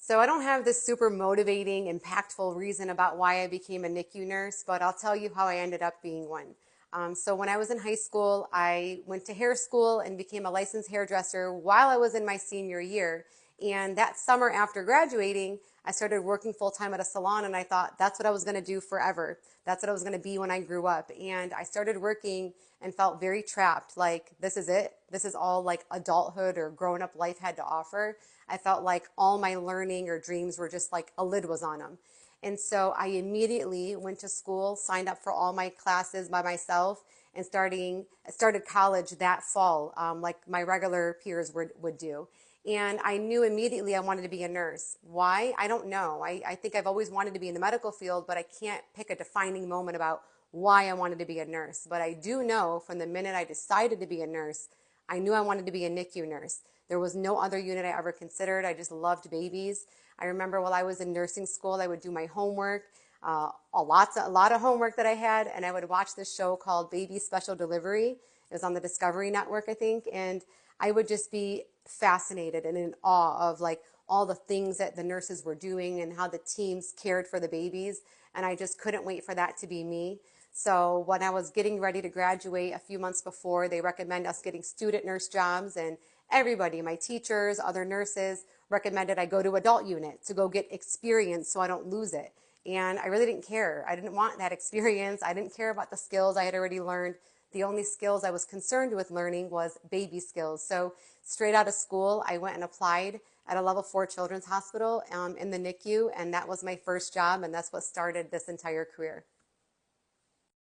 So I don't have this super motivating, impactful reason about why I became a NICU nurse, but I'll tell you how I ended up being one. So when I was in high school, I went to hair school and became a licensed hairdresser while I was in my senior year. And that summer after graduating, I started working full time at a salon, and I thought that's what I was going to do forever. That's what I was going to be when I grew up. And I started working and felt very trapped. Like, this is it. This is all like adulthood or grown up life had to offer. I felt like all my learning or dreams were just like a lid was on them. And so I immediately went to school, signed up for all my classes by myself, and started college that fall, like my regular peers would do. And I knew immediately I wanted to be a nurse. Why? I don't know. I think I've always wanted to be in the medical field, but I can't pick a defining moment about why I wanted to be a nurse. But I do know from the minute I decided to be a nurse, I knew I wanted to be a NICU nurse. There was no other unit I ever considered. I just loved babies. I remember while I was in nursing school, I would do my homework, a lot of homework that I had, and I would watch this show called Baby Special Delivery. It was on the Discovery Network, I think, and I would just be fascinated and in awe of like all the things that the nurses were doing and how the teams cared for the babies, and I just couldn't wait for that to be me. So when I was getting ready to graduate a few months before, they recommend us getting student nurse jobs, and everybody, my teachers, other nurses, recommended I go to adult unit to go get experience so I don't lose it. And I really didn't care. I didn't want that experience. I didn't care about the skills I had already learned. The only skills I was concerned with learning was baby skills. So straight out of school, I went and applied at a level 4 children's hospital in the NICU, and that was my first job, and that's what started this entire career.